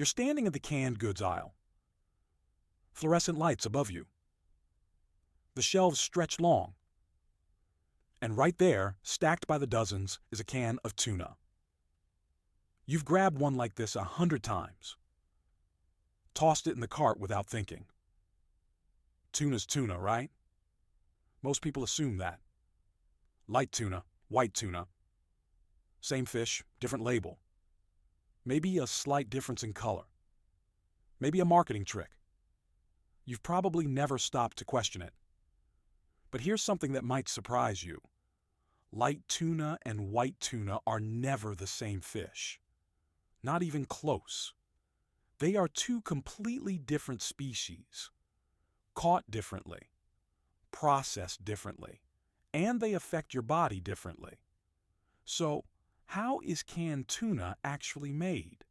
You're standing in the canned goods aisle. Fluorescent lights above you. The shelves stretch long. And right there, stacked by the dozens, is a can of tuna. You've grabbed one like this 100 times. Tossed it in the cart without thinking. Tuna's tuna, right? Most people assume that. Light tuna, white tuna. Same fish, different label. Maybe a slight difference in color. Maybe a marketing trick. You've probably never stopped to question it. But here's something that might surprise you. Light tuna and white tuna are never the same fish. Not even close. They are two completely different species, caught differently, processed differently, and they affect your body differently. So, how is canned tuna actually made?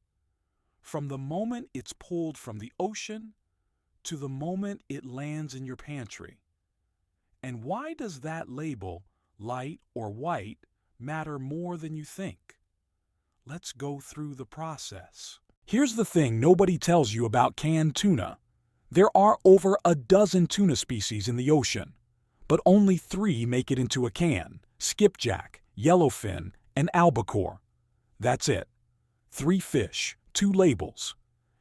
From the moment it's pulled from the ocean to the moment it lands in your pantry. And why does that label, light or white, matter more than you think? Let's go through the process. Here's the thing nobody tells you about canned tuna. There are over a dozen tuna species in the ocean, but only 3 make it into a can: skipjack, yellowfin, and albacore. That's it. 3 fish, 2 labels.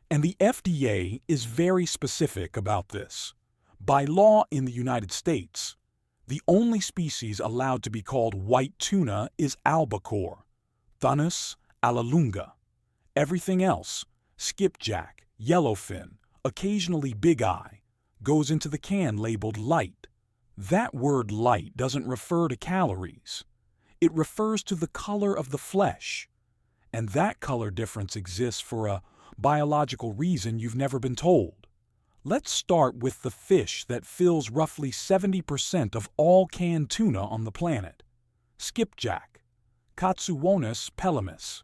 And the FDA is very specific about this. By law in the United States, the only species allowed to be called white tuna is albacore, Thanis alalunga. Everything else, skipjack, yellowfin, occasionally big eye, goes into the can labeled light. That word light doesn't refer to calories. It refers to the color of the flesh. And that color difference exists for a biological reason you've never been told. Let's start with the fish that fills roughly 70% of all canned tuna on the planet. Skipjack, Katsuonis pelamis.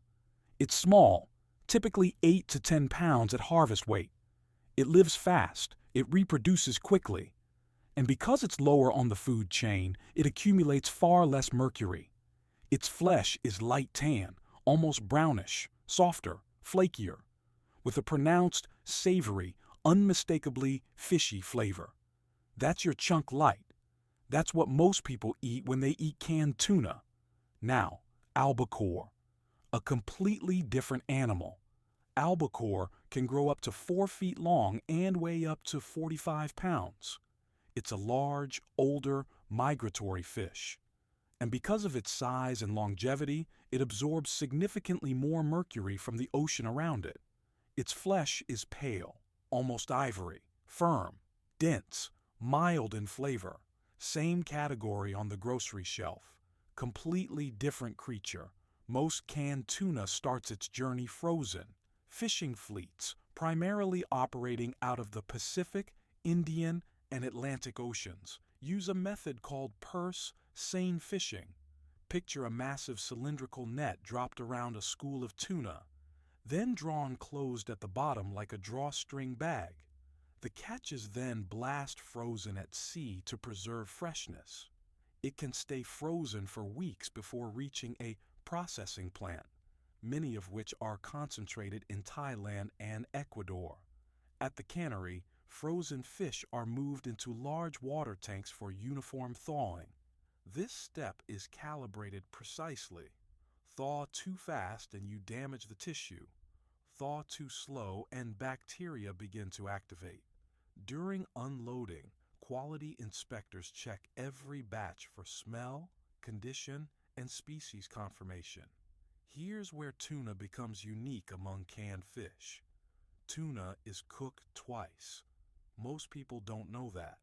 It's small, typically 8 to 10 pounds at harvest weight. It lives fast, it reproduces quickly, and because it's lower on the food chain, it accumulates far less mercury. Its flesh is light tan, almost brownish, softer, flakier, with a pronounced, savory, unmistakably fishy flavor. That's your chunk light. That's what most people eat when they eat canned tuna. Now, albacore, a completely different animal. Albacore can grow up to 4 feet long and weigh up to 45 pounds. It's a large, older, migratory fish. And because of its size and longevity, it absorbs significantly more mercury from the ocean around it. Its flesh is pale, almost ivory, firm, dense, mild in flavor. Same category on the grocery shelf. Completely different creature. Most canned tuna starts its journey frozen. Fishing fleets, primarily operating out of the Pacific, Indian, and Atlantic Oceans, use a method called purse seine fishing. Picture a massive cylindrical net dropped around a school of tuna, then drawn closed at the bottom like a drawstring bag. The catch is then blast frozen at sea to preserve freshness. It can stay frozen for weeks before reaching a processing plant, many of which are concentrated in Thailand and Ecuador. At the cannery, frozen fish are moved into large water tanks for uniform thawing. This step is calibrated precisely. Thaw too fast and you damage the tissue. Thaw too slow and bacteria begin to activate. During unloading, quality inspectors check every batch for smell, condition, and species confirmation. Here's where tuna becomes unique among canned fish. Tuna is cooked twice. Most people don't know that.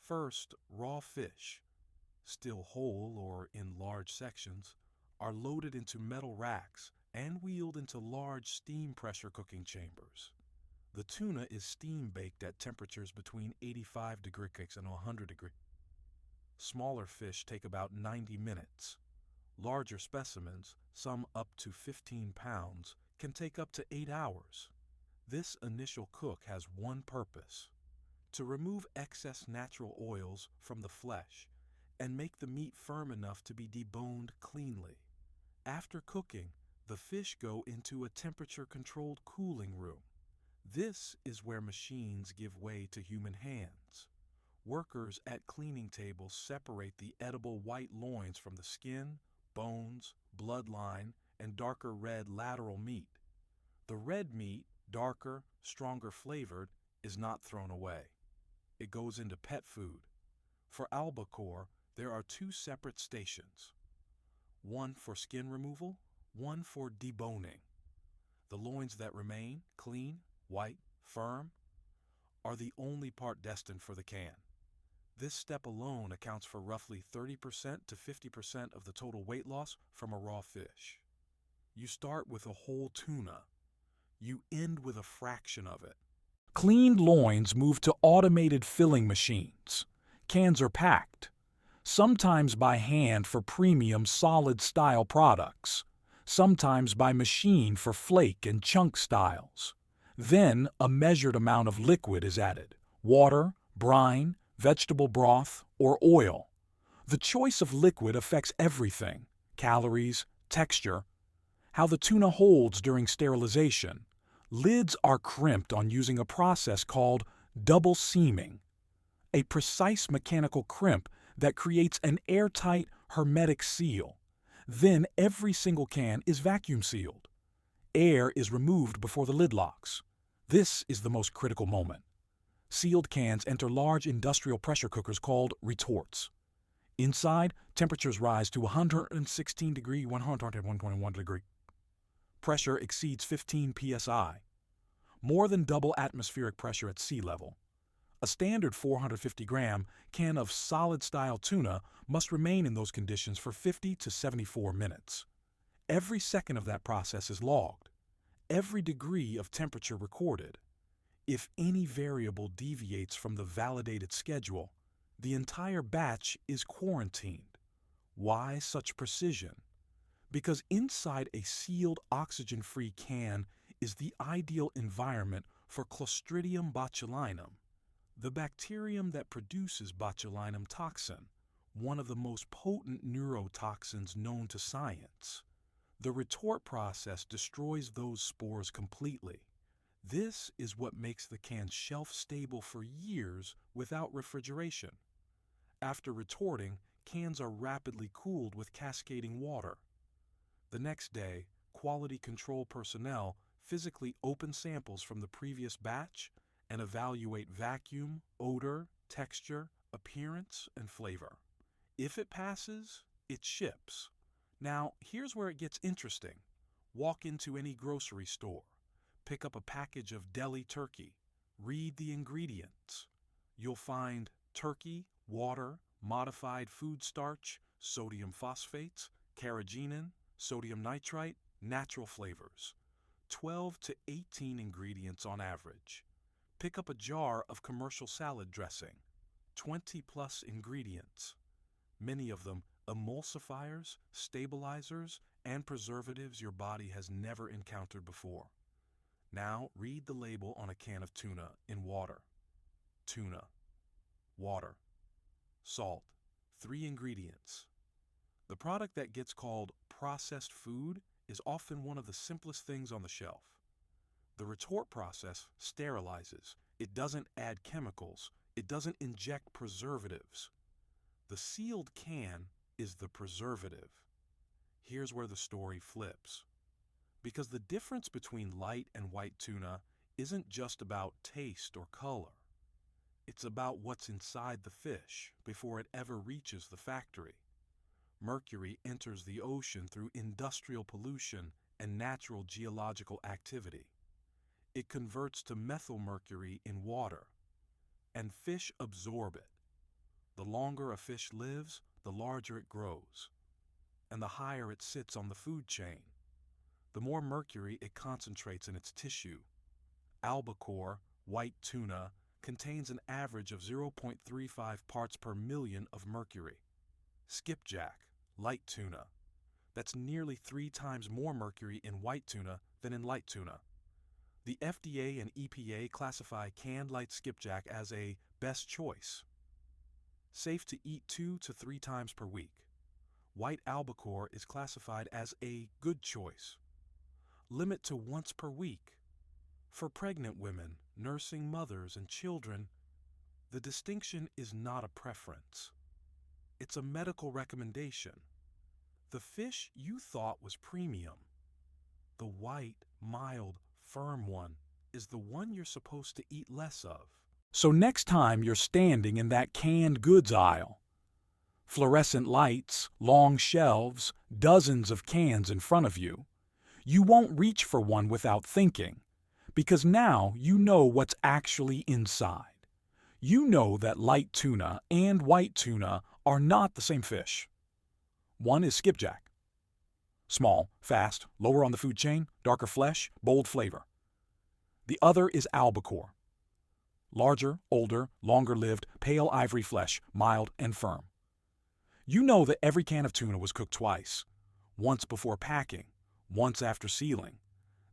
First, raw fish, still whole or in large sections, are loaded into metal racks and wheeled into large steam pressure cooking chambers. The tuna is steam baked at temperatures between 85 degrees and 100 degrees. Smaller fish take about 90 minutes. Larger specimens, some up to 15 pounds, can take up to 8 hours. This initial cook has one purpose: to remove excess natural oils from the flesh and make the meat firm enough to be deboned cleanly. After cooking, the fish go into a temperature-controlled cooling room. This is where machines give way to human hands. Workers at cleaning tables separate the edible white loins from the skin, bones, bloodline, and darker red lateral meat. The red meat, darker, stronger flavored, is not thrown away. It goes into pet food. For Albacore, there are two separate stations, one for skin removal, one for deboning. The loins that remain, clean, white, firm, are the only part destined for the can. This step alone accounts for roughly 30% to 50% of the total weight loss from a raw fish. You start with a whole tuna. You end with a fraction of it. Cleaned loins move to automated filling machines. Cans are packed, sometimes by hand for premium solid-style products, sometimes by machine for flake and chunk styles. Then a measured amount of liquid is added: water, brine, vegetable broth, or oil. The choice of liquid affects everything: calories, texture, how the tuna holds during sterilization. Lids are crimped on using a process called double seaming, a precise mechanical crimp that creates an airtight, hermetic seal. Then every single can is vacuum sealed. Air is removed before the lid locks. This is the most critical moment. Sealed cans enter large industrial pressure cookers called retorts. Inside, temperatures rise to 116 degree, 121 degree. Pressure exceeds 15 psi, more than double atmospheric pressure at sea level. A standard 450-gram can of solid-style tuna must remain in those conditions for 50 to 74 minutes. Every second of that process is logged, every degree of temperature recorded. If any variable deviates from the validated schedule, the entire batch is quarantined. Why such precision? Because inside a sealed, oxygen-free can is the ideal environment for Clostridium botulinum, the bacterium that produces botulinum toxin, one of the most potent neurotoxins known to science. The retort process destroys those spores completely. This is what makes the can shelf-stable for years without refrigeration. After retorting, cans are rapidly cooled with cascading water. The next day, quality control personnel physically open samples from the previous batch and evaluate vacuum, odor, texture, appearance, and flavor. If it passes, it ships. Now, here's where it gets interesting. Walk into any grocery store, pick up a package of deli turkey, read the ingredients. You'll find turkey, water, modified food starch, sodium phosphates, carrageenan, sodium nitrite, natural flavors. 12 to 18 ingredients on average. Pick up a jar of commercial salad dressing. 20 plus ingredients. Many of them emulsifiers, stabilizers, and preservatives your body has never encountered before. Now read the label on a can of tuna in water. Tuna, water, salt, 3 ingredients. The product that gets called processed food is often one of the simplest things on the shelf. The retort process sterilizes. It doesn't add chemicals. It doesn't inject preservatives. The sealed can is the preservative. Here's where the story flips. Because the difference between light and white tuna isn't just about taste or color. It's about what's inside the fish before it ever reaches the factory. Mercury enters the ocean through industrial pollution and natural geological activity. It converts to methylmercury in water, and fish absorb it. The longer a fish lives, the larger it grows, and the higher it sits on the food chain. The more mercury it concentrates in its tissue. Albacore, white tuna, contains an average of 0.35 parts per million of mercury. Skipjack, light tuna. That's nearly 3 times more mercury in white tuna than in light tuna. The FDA and EPA classify canned light skipjack as a best choice. Safe to eat 2 to 3 times per week. White albacore is classified as a good choice. Limit to once per week. For pregnant women, nursing mothers, and children, the distinction is not a preference. It's a medical recommendation. The fish you thought was premium, the white, mild, firm one, is the one you're supposed to eat less of. So next time you're standing in that canned goods aisle, fluorescent lights, long shelves, dozens of cans in front of you, you won't reach for one without thinking, because now you know what's actually inside. You know that light tuna and white tuna are not the same fish. One is skipjack. Small, fast, lower on the food chain, darker flesh, bold flavor. The other is albacore. Larger, older, longer-lived, pale ivory flesh, mild and firm. You know that every can of tuna was cooked twice. Once before packing, once after sealing.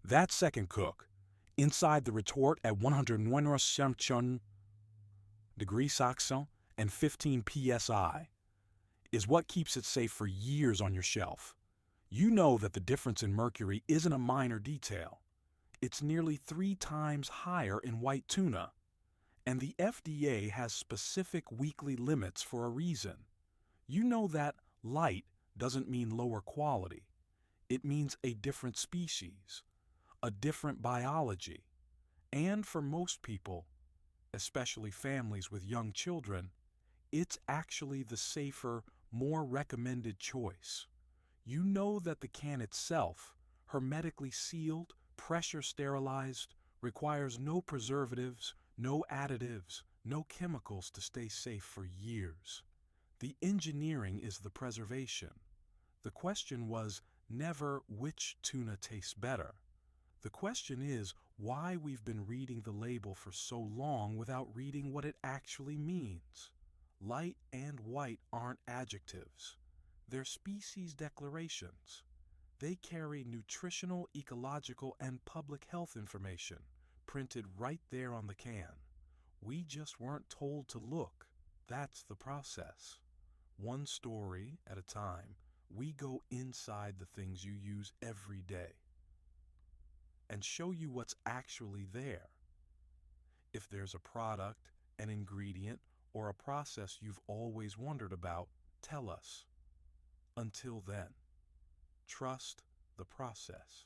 That second cook, inside the retort at 101 degrees Celsius and 15 psi, is what keeps it safe for years on your shelf. You know that the difference in mercury isn't a minor detail. It's nearly 3 times higher in white tuna. And the FDA has specific weekly limits for a reason. You know that light doesn't mean lower quality. It means a different species, a different biology. And for most people, especially families with young children, it's actually the safer, more recommended choice. You know that the can itself, hermetically sealed, pressure sterilized, requires no preservatives, no additives, no chemicals to stay safe for years. The engineering is the preservation. The question was never which tuna tastes better. The question is why we've been reading the label for so long without reading what it actually means. Light and white aren't adjectives. They're species declarations. They carry nutritional, ecological, and public health information printed right there on the can. We just weren't told to look. That's the process. One story at a time, we go inside the things you use every day and show you what's actually there. If there's a product, an ingredient, or a process you've always wondered about, tell us. Until then, trust the process.